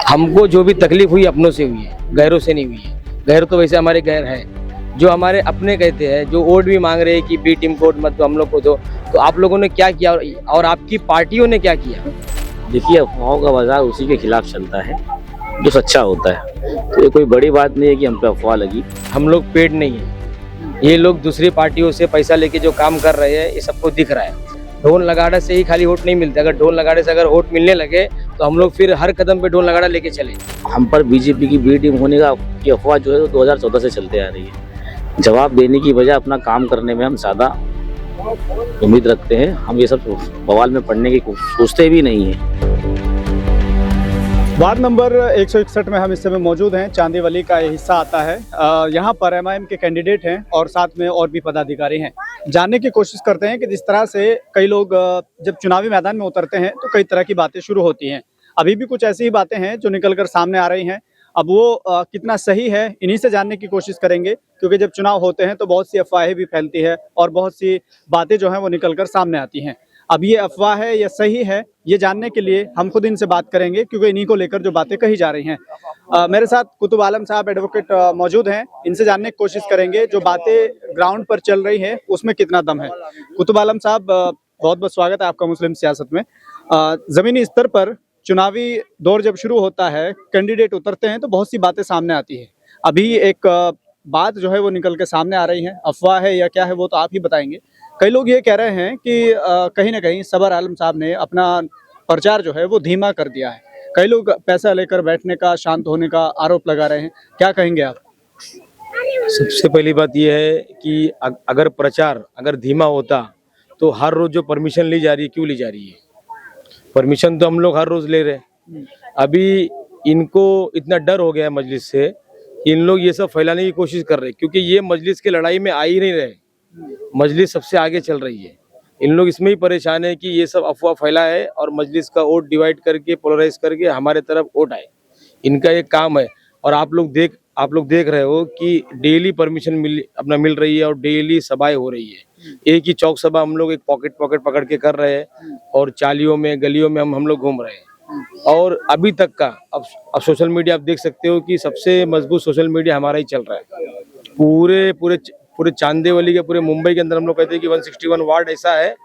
हमको जो भी तकलीफ हुई अपनों से हुई है, गैरों से नहीं हुई है। गैर तो वैसे हमारे गैर है, जो हमारे अपने कहते हैं, जो वोट भी मांग रहे हैं कि बी टीम को वोट मत दो, हम लोग को दो। तो आप लोगों ने क्या किया और आपकी पार्टियों ने क्या किया? देखिए, अफवाहों का बाजार उसी के खिलाफ चलता है जो सच्चा होता है। तो ये कोई बड़ी बात नहीं है कि हम पे अफवाह लगी। हम लोग पेड नहीं है, ये लोग दूसरी पार्टियों से पैसा लेके जो काम कर रहे हैं ये सबको दिख रहा है। ढोल नगाड़े से ही खाली वोट नहीं मिलते, अगर ढोल नगाड़े से अगर वोट मिलने लगे तो हम लोग फिर हर कदम पे ढोल नगाड़ा लेके चले। हम पर बीजेपी की बी टीम होने की अफवाह जो है वो 2014 से चलते आ रही है। जवाब देने की बजाय अपना काम करने में हम ज़्यादा उम्मीद रखते हैं। हम ये सब बवाल में पढ़ने की सोचते भी नहीं हैं। वार्ड नंबर 161 में हम इस समय मौजूद हैं। चांदीवली का ये हिस्सा आता है। यहाँ पर एमआईएम के कैंडिडेट हैं और साथ में और भी पदाधिकारी हैं। जानने की कोशिश करते हैं कि जिस तरह से कई लोग जब चुनावी मैदान में उतरते हैं तो कई तरह की बातें शुरू होती हैं। अभी भी कुछ ऐसी ही बातें हैं जो निकलकर सामने आ रही हैं। अब वो कितना सही है, इन्हीं से जानने की कोशिश करेंगे, क्योंकि जब चुनाव होते हैं तो बहुत सी अफवाहें भी फैलती है और बहुत सी बातें जो हैं वो निकलकर सामने आती हैं। अब ये अफवाह है या सही है, ये जानने के लिए हम खुद इनसे बात करेंगे, क्योंकि इन्हीं को लेकर जो बातें कही जा रही हैं। मेरे साथ कुतुब आलम साहब एडवोकेट मौजूद हैं। इनसे जानने की कोशिश करेंगे जो बातें ग्राउंड पर चल रही हैं उसमें कितना दम है। कुतुब आलम साहब, बहुत बहुत स्वागत है आपका मुस्लिम सियासत में। ज़मीनी स्तर पर चुनावी दौर जब शुरू होता है, कैंडिडेट उतरते हैं तो बहुत सी बातें सामने आती है। अभी एक बात जो है वो निकल के सामने आ रही है, अफवाह है या क्या है वो तो आप ही बताएंगे। कई लोग ये कह रहे हैं कि कहीं ना कहीं सबर आलम साहब ने अपना प्रचार जो है वो धीमा कर दिया है। कई लोग पैसा लेकर बैठने का, शांत होने का आरोप लगा रहे हैं। क्या कहेंगे आप? सबसे पहली बात यह है कि अगर प्रचार अगर धीमा होता तो हर रोज जो परमिशन ली जा रही है, क्यों ली जा रही है? परमिशन तो हम लोग हर रोज ले रहे हैं। अभी इनको इतना डर हो गया है मजलिस से, इन लोग ये सब फैलाने की कोशिश कर रहे हैं, क्योंकि ये मजलिस की लड़ाई में आ ही नहीं रहे। मजलिस सबसे आगे चल रही है। इन लोग इसमें ही परेशान है कि ये सब अफवाह फैला है और मजलिस का वोट डिवाइड करके, पोलराइज करके हमारे तरफ वोट आए। इनका ये काम है। और आप लोग देख रहे हो कि डेली परमिशन मिल रही है और डेली सभाएं हो रही है। एक ही चौक सभा हम लोग एक पॉकेट पकड़ के कर रहे हैं और चालियों में, गलियों में हम लोग घूम रहे हैं। और अभी तक का अब सोशल मीडिया आप देख सकते हो कि सबसे मजबूत सोशल मीडिया हमारा ही चल रहा है। पूरे चांदीवली के, पूरे मुंबई के अंदर हम लोग कहते हैं कि 161 वार्ड ऐसा है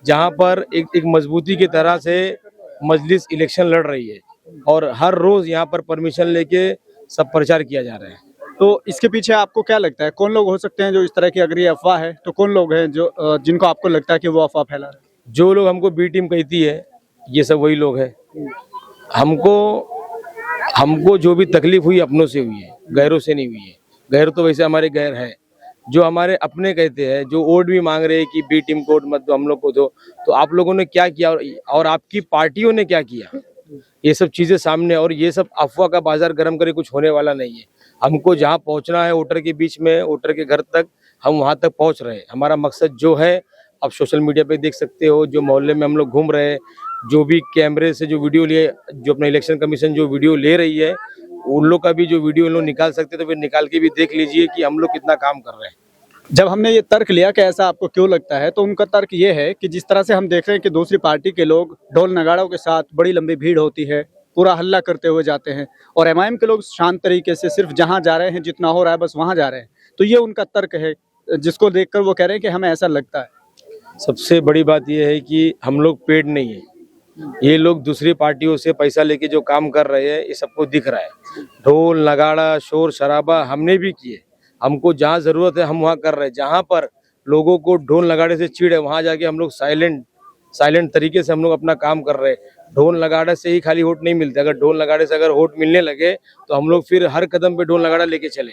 जहां पर एक मजबूती की तरह से मजलिस इलेक्शन लड़ रही है और हर रोज यहां पर परमिशन लेके सब प्रचार किया जा रहा है। तो इसके पीछे आपको क्या लगता है, कौन लोग हो सकते हैं जो इस तरह की, अगर ये अफवाह है तो कौन लोग हैं जो जिनको आपको लगता है कि वो अफवाह फैला रहे हैं? जो लोग हमको बी टीम कहती है ये सब वही लोग हैं। हमको जो भी तकलीफ हुई अपनों से हुई है, गैरों से नहीं हुई है। गैर तो वैसे हमारे गैर है, जो हमारे अपने कहते हैं, जो वोट भी मांग रहे हैं कि बी टीम को वोट मत दो, हम लोग को दो। तो आप लोगों ने क्या किया और आपकी पार्टियों ने क्या किया? ये सब चीजें सामने, और ये सब अफवाह का बाजार गर्म करे कुछ होने वाला नहीं है। हमको जहाँ पहुँचना है वोटर के बीच में, वोटर के घर तक, हम वहाँ तक पहुँच रहे हैं। हमारा मकसद जो है, आप सोशल मीडिया पे देख सकते हो, जो मोहल्ले में हम लोग घूम रहे हैं, जो भी कैमरे से जो वीडियो लिए, जो अपना इलेक्शन कमीशन जो वीडियो ले रही है, उन लोग का भी जो वीडियो इन लोग निकाल सकते तो फिर निकाल के भी देख लीजिए कि हम लोग कितना काम कर रहे हैं। जब हमने ये तर्क लिया कि ऐसा आपको क्यों लगता है, तो उनका तर्क ये है कि जिस तरह से हम देख रहे हैं कि दूसरी पार्टी के लोग ढोल नगाड़ों के साथ बड़ी लंबी भीड़ होती है, पूरा हल्ला करते हुए जाते हैं, और एमआईएम के लोग शांत तरीके से सिर्फ जहां जा रहे हैं, जितना हो रहा है बस वहां जा रहे हैं। तो ये उनका तर्क है, जिसको देखकर वो कह रहे हैं कि हमें ऐसा लगता है। सबसे बड़ी बात यह है कि हम लोग पेड नहीं है, ये लोग दूसरी पार्टियों से पैसा लेके जो काम कर रहे हैं ये सबको दिख रहा है। ढोल नगाड़ा, शोर शराबा हमने भी किए। हमको जहाँ जरूरत है हम वहाँ कर रहे हैं। जहाँ पर लोगों को ढोल नगाड़े से चिढ़ है, वहाँ जाके हम लोग साइलेंट तरीके से हम लोग अपना काम कर रहे हैं। ढोल नगाड़े से ही खाली वोट नहीं मिलते, अगर ढोल नगाड़े से अगर वोट मिलने लगे तो हम लोग फिर हर कदम पे ढोल नगाड़ा लेके चले।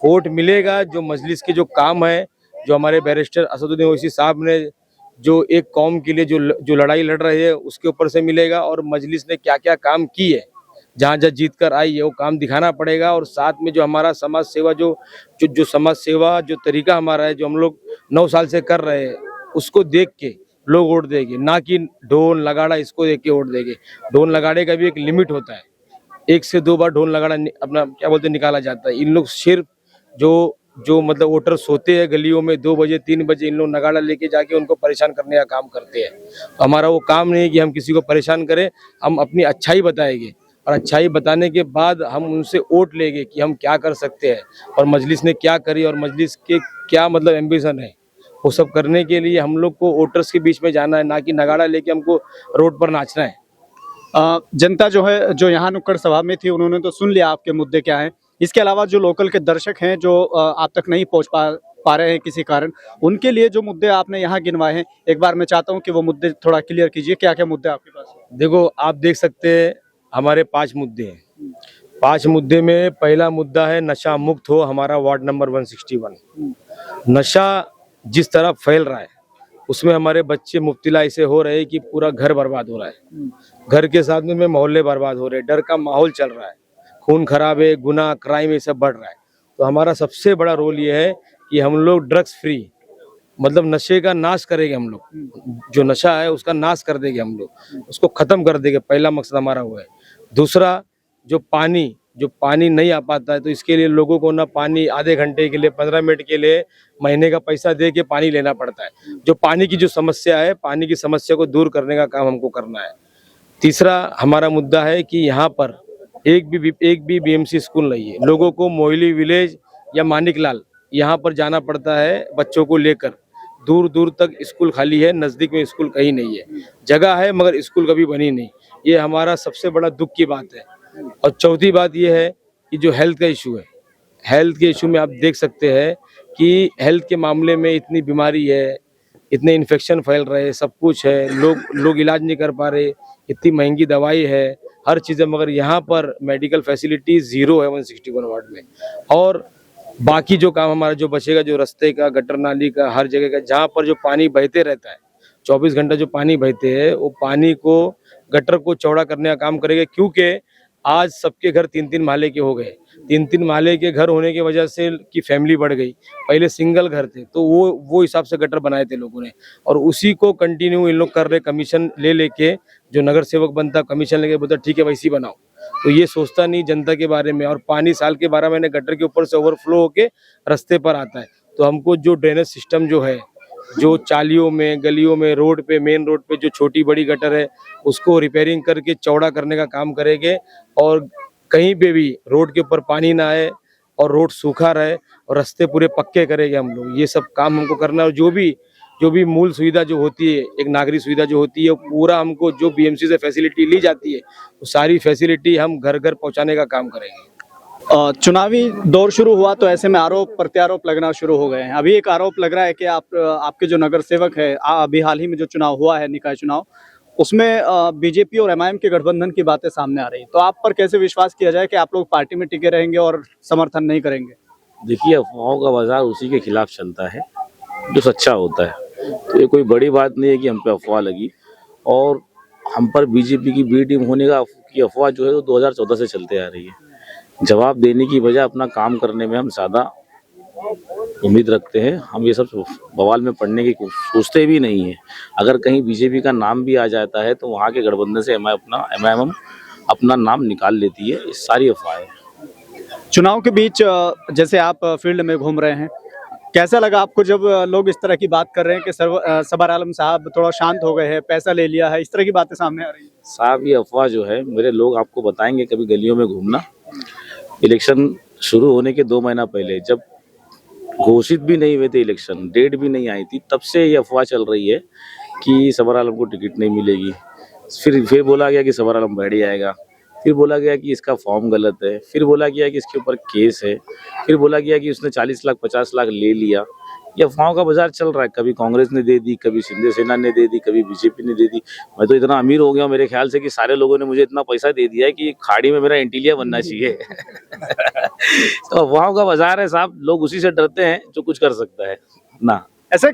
वोट मिलेगा, जो मजलिस के जो काम है, जो हमारे बैरिस्टर असदुद्दीन ओवैसी साहब ने जो एक कौम के लिए जो लड़ाई लड़ रहे हैं उसके ऊपर से मिलेगा। और मजलिस ने क्या क्या काम की है, जहाँ जीत कर आई है, वो काम दिखाना पड़ेगा। और साथ में जो हमारा समाज सेवा जो समाज सेवा जो तरीका हमारा है, जो हम लोग 9 साल से कर रहे हैं, उसको देख के लोग वोट देंगे, ना कि ढोल नगाड़ा इसको देख के वोट देंगे। ढोल नगाड़े का भी एक लिमिट होता है, 1 से 2 बार ढोल नगाड़ा अपना क्या बोलते निकाला जाता है। इन लोग सिर्फ जो मतलब वोटर सोते हैं गलियों में 2 बजे 3 बजे, इन लोग नगाड़ा लेके जाके उनको परेशान करने का काम करते हैं। तो हमारा वो काम नहीं है कि हम किसी को परेशान करें, हम अपनी अच्छाई बताएंगे। और अच्छाई बताने के बाद हम उनसे वोट लेंगे कि हम क्या कर सकते हैं और मजलिस ने क्या करी और मजलिस के क्या मतलब एम्बिशन है। वो सब करने के लिए हम लोग को वोटर्स के बीच में जाना है, ना कि नगाड़ा लेके हमको रोड पर नाचना है। जनता जो है, जो यहाँ नुक्कड़ सभा में थी, उन्होंने तो सुन लिया आपके मुद्दे क्या हैं। इसके अलावा जो लोकल के दर्शक हैं, जो आप तक नहीं पहुँच पा रहे हैं किसी कारण, उनके लिए जो मुद्दे आपने यहाँ गिनवाए हैं, एक बार मैं चाहता हूँ कि वो मुद्दे थोड़ा क्लियर कीजिए। क्या क्या मुद्दे आपके पास हैं? देखो, आप देख सकते हैं हमारे 5 मुद्दे हैं। 5 मुद्दे में पहला मुद्दा है नशा मुक्त हो हमारा वार्ड नंबर 161। नशा जिस तरह फैल रहा है उसमें हमारे बच्चे मुब्तला ऐसे हो रहे हैं कि पूरा घर बर्बाद हो रहा है, घर के साथ में मोहल्ले बर्बाद हो रहे हैं, डर का माहौल चल रहा है, खून खराबे, गुनाह, क्राइम ये सब बढ़ रहा है। तो हमारा सबसे बड़ा रोल ये है कि हम लोग ड्रग्स फ्री, मतलब नशे का नाश करेंगे हम लोग। जो नशा है उसका नाश कर देंगे हम लोग, उसको खत्म कर देंगे। पहला मकसद हमारा वो है। दूसरा, जो पानी नहीं आ पाता है, तो इसके लिए लोगों को ना पानी आधे घंटे के लिए, 15 मिनट के लिए महीने का पैसा दे के पानी लेना पड़ता है। जो पानी की जो समस्या है, पानी की समस्या को दूर करने का काम हमको करना है। तीसरा हमारा मुद्दा है कि यहाँ पर एक भी बीएमसी स्कूल नहीं है। लोगों को मोहिली विलेज या मानिकलाल यहाँ पर जाना पड़ता है बच्चों को लेकर। दूर दूर तक स्कूल खाली है, नज़दीक में स्कूल कहीं नहीं है। जगह है मगर स्कूल कभी बनी नहीं। ये हमारा सबसे बड़ा दुख की बात है। और चौथी बात ये है कि जो हेल्थ का इशू है, हेल्थ के इशू में आप देख सकते हैं कि हेल्थ के मामले में इतनी बीमारी है, इतने इन्फेक्शन फैल रहे हैं, सब कुछ है, लोग इलाज नहीं कर पा रहे, इतनी महंगी दवाई है, हर चीज़ है, मगर यहाँ पर मेडिकल फैसिलिटी ज़ीरो है 161 वार्ड में। और बाकी जो काम हमारा जो बचेगा, जो रास्ते का, गटर नाली का, हर जगह का, जहाँ पर जो पानी बहते रहता है, 24 घंटा जो पानी बहते हैं, वो पानी को, गटर को चौड़ा करने का काम करेंगे। क्योंकि आज सबके घर 3-3 माले के हो गए। 3-3 माले के घर होने की वजह से की फैमिली बढ़ गई। पहले सिंगल घर थे, तो वो हिसाब से गटर बनाए थे लोगों ने, और उसी को कंटिन्यू इन लोग कर रहे। कमीशन ले लेके, जो नगर सेवक बनता कमीशन लेके बोलता ठीक है वैसी बनाओ, तो ये सोचता नहीं जनता के बारे में। और पानी साल के 12 महीने गटर के ऊपर से ओवरफ्लो होके रास्ते पर आता है। तो हमको जो ड्रेनेज सिस्टम जो है, जो चालियों में, गलियों में, रोड पे, मेन रोड पे जो छोटी बड़ी गटर है, उसको रिपेयरिंग करके चौड़ा करने का काम करेंगे। और कहीं पे भी रोड के ऊपर पानी ना आए और रोड सूखा रहे और रास्ते पूरे पक्के करेंगे हम लोग। ये सब काम हमको करना है। और जो भी मूल सुविधा जो होती है, एक नागरिक सुविधा जो होती है, वो पूरा हमको जो बीएमसी से फैसिलिटी ली जाती है, वो सारी फैसिलिटी हम घर घर पहुंचाने का काम करेंगे। चुनावी दौर शुरू हुआ तो ऐसे में आरोप प्रत्यारोप लगना शुरू हो गए हैं। अभी एक आरोप लग रहा है कि आपके जो नगर सेवक है, अभी हाल ही में जो चुनाव हुआ है, निकाय चुनाव, उसमें बीजेपी और एमआईएम के गठबंधन की बातें सामने आ रही। तो आप पर कैसे विश्वास किया जाए कि आप लोग पार्टी में टिके रहेंगे और समर्थन नहीं करेंगे? देखिए, अफवाहों का बाजार उसी के खिलाफ चलता है जो सच्चा होता है। तो ये कोई बड़ी बात नहीं है कि हम पे अफवाह लगी। और हम पर बीजेपी की बी टीम होने की अफवाह जो है वो 2014 से चलते आ रही है। जवाब देने की बजाय अपना काम करने में हम ज़्यादा उम्मीद रखते हैं। हम ये सब बवाल में पढ़ने की सोचते भी नहीं है। अगर कहीं बीजेपी का नाम भी आ जाता है तो वहाँ के गठबंधन से एमआईएम अपना नाम निकाल लेती है। ये सारी अफवाहें। चुनाव के बीच जैसे आप फील्ड में घूम रहे हैं, कैसा लगा आपको जब लोग इस तरह की बात कर रहे हैं कि सबर आलम साहब थोड़ा शांत हो गए हैं, पैसा ले लिया है, इस तरह की बातें सामने आ रही है? साहब, ये अफवाह जो है, मेरे लोग आपको बताएंगे कभी गलियों में घूमना। इलेक्शन शुरू होने के 2 महीना पहले, जब घोषित भी नहीं हुए थे इलेक्शन, डेट भी नहीं आई थी, तब से ये अफवाह चल रही है कि सबर आलम को टिकट नहीं मिलेगी। फिर बोला गया कि सबर आलम बैठ जाएगा, फिर बोला गया कि इसका फॉर्म गलत है, फिर बोला गया कि इसके ऊपर केस है, फिर बोला गया कि उसने 40 लाख 50 लाख ले लिया। ये अफवाहों का बाजार चल रहा है। कभी कांग्रेस ने दे दी, कभी शिंदे सेना ने दे दी, कभी बीजेपी ने दे दी। मैं तो इतना अमीर हो गया हूं मेरे ख्याल से कि सारे लोगों ने मुझे इतना पैसा दे दिया है कि खाड़ी में मेरा एंटीलिया बनना चाहिए। तो अफवाहों का बाजार है साहब, लोग उसी से डरते हैं जो कुछ कर सकता है ना। ऐसा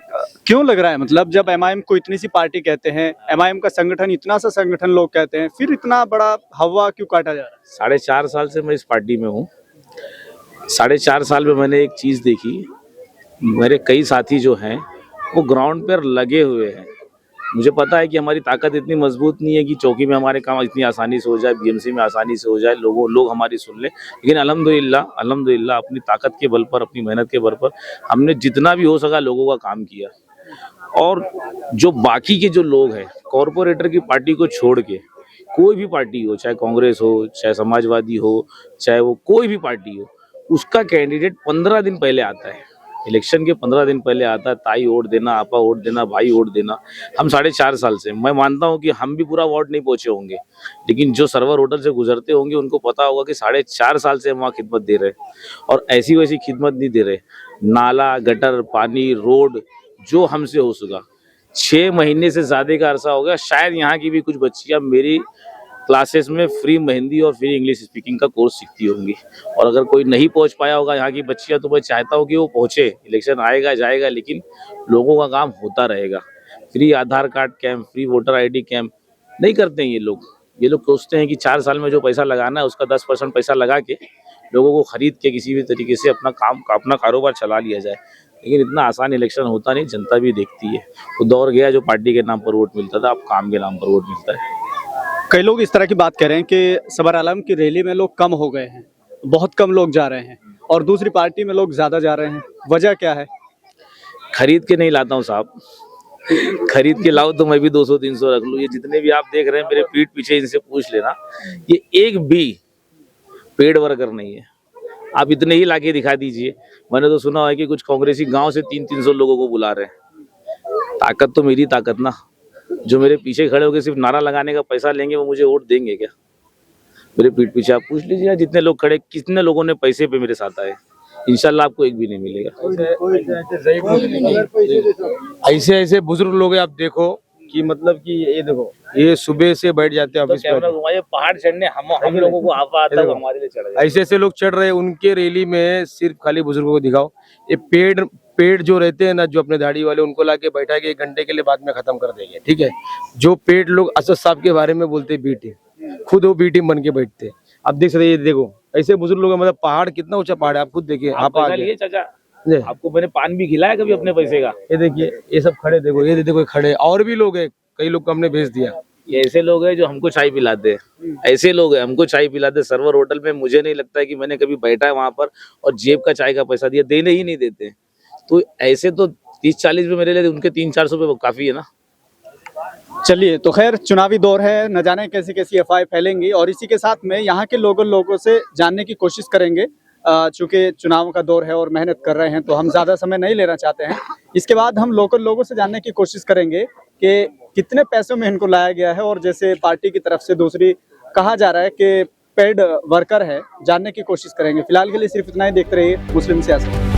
क्यों लग रहा है? मतलब जब एमआईएम को इतनी सी पार्टी कहते हैं, एमआईएम का संगठन इतना सा संगठन लोग कहते हैं, फिर इतना बड़ा हवा क्यों काटा जा रहा है? 4.5 साल से मैं इस पार्टी में हूँ। 4.5 साल में मैंने एक चीज़ देखी। मेरे कई साथी जो हैं वो ग्राउंड पर लगे हुए हैं। मुझे पता है कि हमारी ताकत इतनी मजबूत नहीं है कि चौकी में हमारे काम इतनी आसानी से हो जाए, बीएमसी में आसानी से हो जाए, लोग हमारी सुन ले। लेकिन अल्हम्दुलिल्लाह अपनी ताकत के बल पर, अपनी मेहनत के बल पर हमने जितना भी हो सका लोगों का काम किया। और जो बाकी के जो लोग हैं, कॉरपोरेटर की पार्टी को छोड़ के, कोई भी पार्टी हो, चाहे कांग्रेस हो, चाहे समाजवादी हो, चाहे वो कोई भी पार्टी हो, उसका कैंडिडेट 15 दिन पहले आता है। इलेक्शन के 15 दिन पहले आता है। ताई वोट देना, आपा वोट देना, भाई वोट देना। हम 4.5 साल से, मैं मानता हूं कि हम भी पूरा वोट नहीं पहुंचे होंगे, लेकिन जो सर्वर होटल से गुजरते होंगे उनको पता होगा कि 4.5 साल से हम वहाँ खिदमत दे रहे हैं और ऐसी वैसी खिदमत नहीं दे रहे। नाला, गटर, पानी, रोड जो हमसे हो सका। 6 महीने से ज्यादा का अरसा हो गया। शायद यहाँ की भी कुछ बच्चियां मेरी क्लासेस में फ्री मेहंदी और फ्री इंग्लिश स्पीकिंग का कोर्स सीखती होंगी। और अगर कोई नहीं पहुंच पाया होगा यहाँ की बच्चियां, तो मैं चाहता हूँ कि वो पहुंचे। इलेक्शन आएगा जाएगा, लेकिन लोगों का काम होता रहेगा। Free Aadhaar card camp, free voter ID camp नहीं करते हैं ये लोग। ये लोग सोचते हैं कि 4 साल में जो पैसा लगाना है उसका 10% पैसा लगा के लोगों को खरीद के किसी भी तरीके से अपना कारोबार चला लिया जाए। लेकिन इतना आसान इलेक्शन होता नहीं, जनता भी देखती है। वो दौर गया जो पार्टी के नाम पर वोट मिलता था, अब काम के नाम पर वोट मिलता है। कई लोग इस तरह की बात कह रहे हैं कि सबर आलम की रैली में लोग कम हो गए हैं, बहुत कम लोग जा रहे हैं और दूसरी पार्टी में लोग ज्यादा जा रहे हैं। वजह क्या है? खरीद के नहीं लाता हूँ साहब। खरीद के लाओ तो मैं भी 200-300 रख लूँ। ये जितने भी आप देख रहे हैं मेरे पीठ पीछे, इनसे पूछ लेना, ये एक भी पेड वर्कर नहीं है। आप इतने ही लाके दिखा दीजिए। मैंने तो सुना है कि कुछ कांग्रेसी गांव से 300-300 लोगों को बुला रहे हैं। ताकत तो मेरी ताकत ना। जो मेरे पीछे खड़े होकर सिर्फ नारा लगाने का पैसा लेंगे वो मुझे वोट देंगे क्या? मेरे पीठ पीछे आप पूछ लीजिए जितने लोग खड़े, कितने लोगों ने पैसे पे मेरे साथ आए। इंशाल्लाह आपको एक भी नहीं मिलेगा। ऐसे ऐसे बुजुर्ग लोग हैं, आप देखो कि मतलब कि ये देखो, ये सुबह से बैठ जाते हैं तो ऑफिस कैमरा घुमाइए, पहाड़ चढ़ने हम लोगों को आपा आता है, वो हमारे लिए चढ़ जाए। ऐसे ऐसे लोग चढ़ रहे हैं। उनके रैली में सिर्फ खाली बुजुर्गों को दिखाओ। ये पेड़ जो रहते हैं ना, जो अपने दाढ़ी वाले, उनको लाके बैठा के 1 घंटे के लिए बाद में खत्म कर देंगे, ठीक है। जो पेड़ लोग असद साहब के बारे में बोलते हैं बी टीम, खुद वो बी टीम बन के बैठते हैं। अब देख सकते, ये देखो ऐसे बुजुर्ग लोग, मतलब पहाड़ कितना ऊंचा पहाड़ है, आप खुद देखिए। आप आगे चाचा, आपको मैंने पान भी खिलाया कभी अपने पैसे का? ये देखिए, ये सब खड़े, देखो ये देखो खड़े। और भी लोग हैं, कई लोग को हमने भेज दिया। ये ऐसे लोग हैं जो हमको चाय पिलाते हैं। ऐसे लोग हैं हमको चाय पिलाते। सर्वर होटल में मुझे नहीं लगता है कि मैंने कभी बैठा है वहां पर और जेब का चाय का पैसा दिया, देने ही नहीं देते। तो ऐसे तो 30-40 में मेरे लिए, उनके 300-400 रुपये काफी है ना। चलिए, तो खैर चुनावी दौर है, न जाने कैसी कैसी अफवाहें फैलेंगी और इसी के साथ में यहाँ के लोगों से जानने की कोशिश करेंगे। चूंकि चुनाव का दौर है और मेहनत कर रहे हैं तो हम ज्यादा समय नहीं लेना चाहते हैं। इसके बाद हम लोकल लोगों से जानने की कोशिश करेंगे कि कितने पैसों में इनको लाया गया है और जैसे पार्टी की तरफ से दूसरी कहा जा रहा है कि पेड वर्कर है, जानने की कोशिश करेंगे। फिलहाल के लिए सिर्फ इतना ही। देखते रहिए मुस्लिम सियासत।